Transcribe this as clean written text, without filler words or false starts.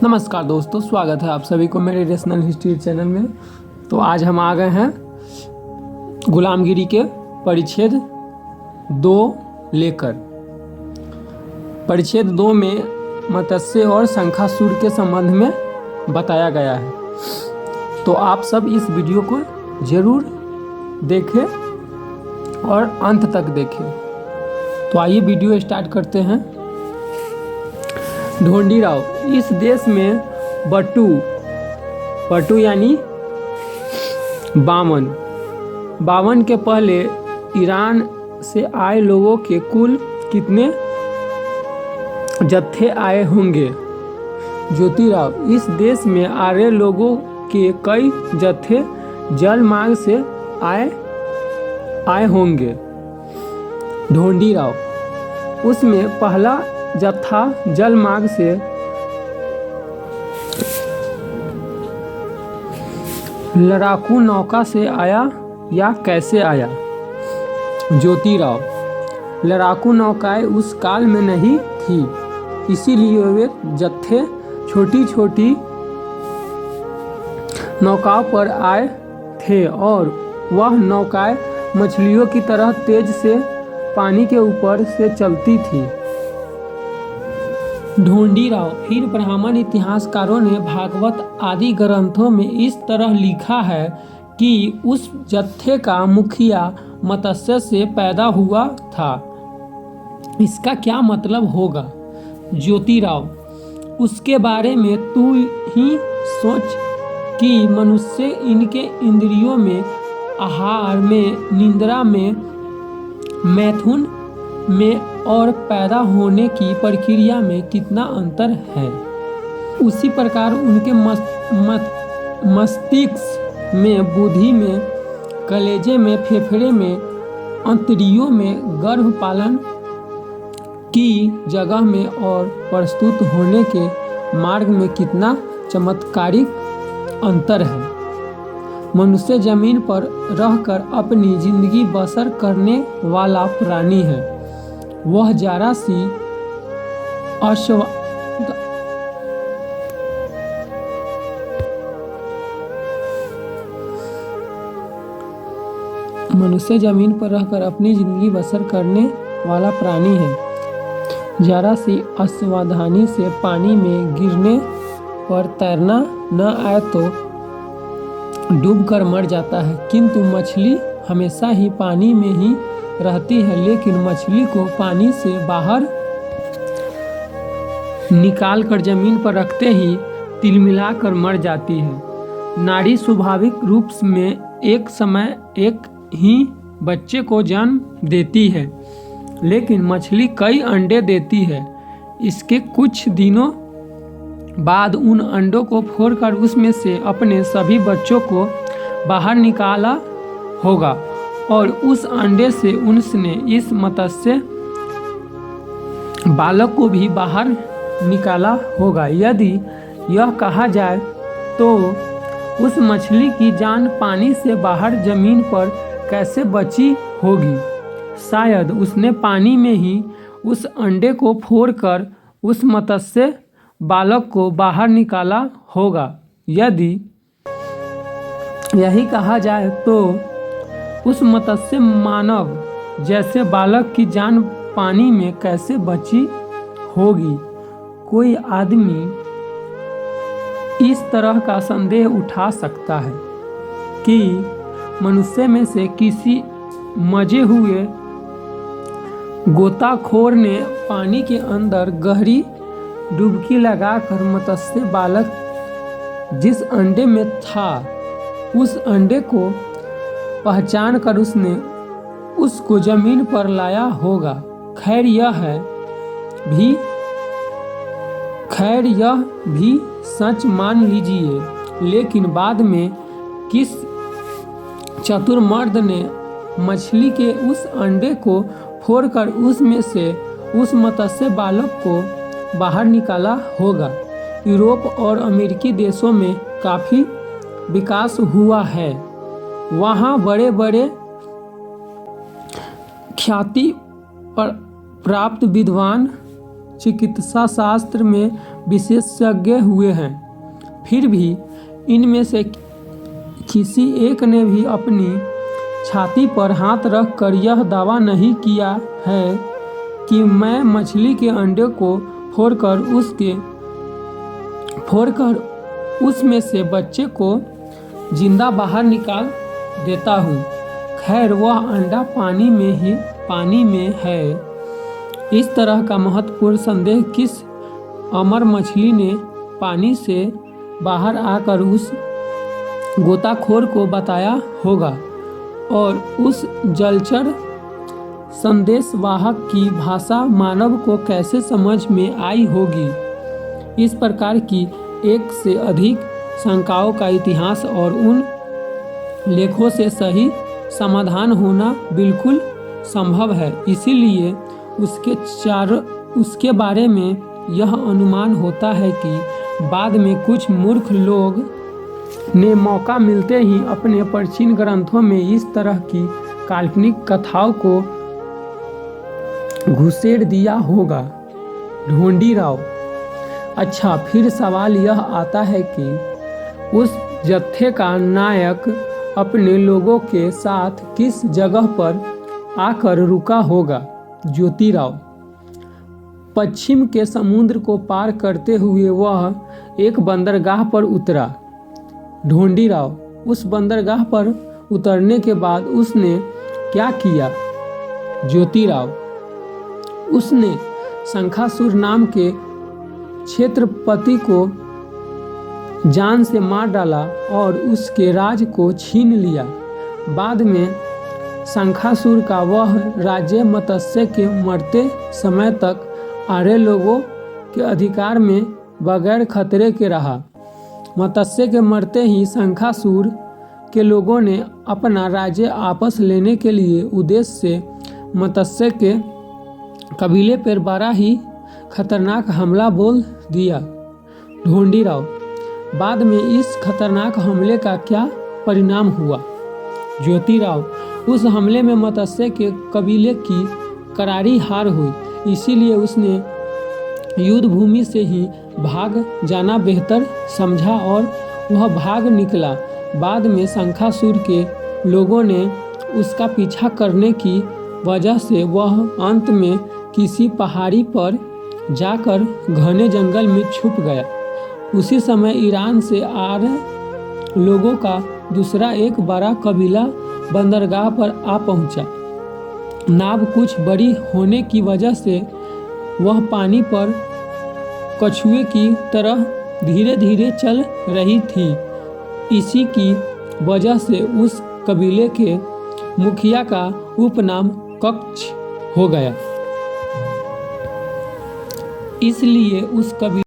नमस्कार दोस्तों, स्वागत है आप सभी को मेरे रेशनल हिस्ट्री चैनल में। तो आज हम आ गए हैं गुलामगिरी के परिच्छेद 2 लेकर। परिच्छेद 2 में मत्स्य और शंखासुर के संबंध में बताया गया है। तो आप सब इस वीडियो को जरूर देखें और अंत तक देखें। तो आइए वीडियो स्टार्ट करते हैं। ढोंडीराव, इस देश में बटू यानी बावन के पहले ईरान से आए लोगों के कुल कितने जत्थे आए होंगे? ज्योतिराव, इस देश में आर्य लोगों के कई जत्थे जल मार्ग से आए होंगे। ढोंडीराव, उसमें पहला जत्था जल मार्ग से लड़ाकू नौका से आया या कैसे आया? ज्योतिराव, लड़ाकू नौकाएं उस काल में नहीं थी, इसीलिए वे जत्थे छोटी छोटी नौकाओं पर आए थे और वह नौकाएं मछलियों की तरह तेज से पानी के ऊपर से चलती थी। ढोंडीराव, फिर ब्राह्मण इतिहासकारों ने भागवत आदि ग्रंथों में इस तरह लिखा है कि उस जत्थे का मुखिया मत्स्य से पैदा हुआ था। इसका क्या मतलब होगा? ज्योतिराव, उसके बारे में तू ही सोच कि मनुष्य इनके इंद्रियों में, आहार में, निद्रा में, मैथुन में और पैदा होने की प्रक्रिया में कितना अंतर है। उसी प्रकार उनके मस्तिष्क में, बुद्धि में, कलेजे में, फेफड़े में, अंतड़ियों में, गर्भपालन की जगह में और प्रस्तुत होने के मार्ग में कितना चमत्कारिक अंतर है। मनुष्य जमीन पर रहकर अपनी जिंदगी बसर करने वाला प्राणी है। वह जरा सी मनुष्य जमीन पर रहकर अपनी जिंदगी बसर करने वाला प्राणी है। जरा सी असावधानी से पानी में गिरने पर तैरना न आए तो डूबकर मर जाता है, किंतु मछली हमेशा ही पानी में ही रहती है, लेकिन मछली को पानी से बाहर निकालकर जमीन पर रखते ही तिलमिलाकर मर जाती है। नारी स्वाभाविक रूप में एक समय एक ही बच्चे को जन्म देती है, लेकिन मछली कई अंडे देती है। इसके कुछ दिनों बाद उन अंडों को फोड़कर उसमें से अपने सभी बच्चों को बाहर निकाला होगा और उस अंडे से उसने इस मत्स्य बालक को भी बाहर निकाला होगा। यदि यह कहा जाए तो उस मछली की जान पानी से बाहर जमीन पर कैसे बची होगी? शायद उसने पानी में ही उस अंडे को फोड़कर उस मत्स्य बालक को बाहर निकाला होगा। यदि यही कहा जाए तो उस मत्स्य मानव जैसे बालक की जान पानी में कैसे बची होगी? कोई आदमी इस तरह का संदेह उठा सकता है कि मनुष्य में से किसी मजे हुए गोताखोर ने पानी के अंदर गहरी डुबकी लगाकर मत्स्य बालक जिस अंडे में था उस अंडे को पहचान कर उसको जमीन पर लाया होगा। खैर यह भी सच मान लीजिए, लेकिन बाद में किस चतुर मर्द ने मछली के उस अंडे को फोड़कर उसमें से उस मत्स्य बालक को बाहर निकाला होगा। यूरोप और अमेरिकी देशों में काफ़ी विकास हुआ है। वहाँ बड़े बड़े ख्याति प्राप्त विद्वान चिकित्सा शास्त्र में विशेषज्ञ हुए हैं। फिर भी इनमें से किसी एक ने भी अपनी छाती पर हाथ रख कर यह दावा नहीं किया है कि मैं मछली के अंडे को फोड़कर उसमें से बच्चे को जिंदा बाहर निकाल देता हूँ। खैर, वह अंडा पानी में है। इस तरह का महत्वपूर्ण संदेह किस अमर मछली ने पानी से बाहर आकर उस गोताखोर को बताया होगा और उस जलचर संदेशवाहक की भाषा मानव को कैसे समझ में आई होगी। इस प्रकार की एक से अधिक शंकाओं का इतिहास और उन लेखों से सही समाधान होना बिल्कुल संभव है। इसीलिए उसके बारे में यह अनुमान होता है कि बाद में कुछ मूर्ख लोग ने मौका मिलते ही अपने प्राचीन ग्रंथों में इस तरह की काल्पनिक कथाओं को घुसेड़ दिया होगा। ढोंडीराव: अच्छा, फिर सवाल यह आता है कि उस जत्थे का नायक अपने लोगों के साथ किस जगह पर आकर रुका होगा। ज्योतिराव: पश्चिम के समुद्र को पार करते हुए वह एक बंदरगाह पर उतरा। ढोंडीराव: उस बंदरगाह पर उतरने के बाद उसने क्या किया। ज्योतिराव: उसने शंखासुर नाम के क्षेत्रपति को जान से मार डाला और उसके राज को छीन लिया। बाद में शंखासुर का वह राज्य मत्स्य के मरते समय तक आर्य लोगों के अधिकार में बगैर खतरे के रहा। मत्स्य के मरते ही शंखासुर के लोगों ने अपना राज्य वापस लेने के लिए उद्देश्य से मत्स्य के कबीले पर बड़ा ही खतरनाक हमला बोल दिया। ढोंडीराव: बाद में इस खतरनाक हमले का क्या परिणाम हुआ। ज्योतिराव: उस हमले में मत्स्य के कबीले की करारी हार हुई, इसीलिए उसने युद्ध भूमि से ही भाग जाना बेहतर समझा और वह भाग निकला। बाद में शंखासुर के लोगों ने उसका पीछा करने की वजह से वह अंत में किसी पहाड़ी पर जाकर घने जंगल में छुप गया। उसी समय ईरान से आर्य लोगों का दूसरा एक बड़ा कबीला बंदरगाह पर आ पहुंचा। नाव कुछ बड़ी होने की वजह से वह पानी पर कछुए की तरह धीरे धीरे चल रही थी। इसी की वजह से उस कबीले के मुखिया का उपनाम कक्ष हो गया। इसलिए उस कबीले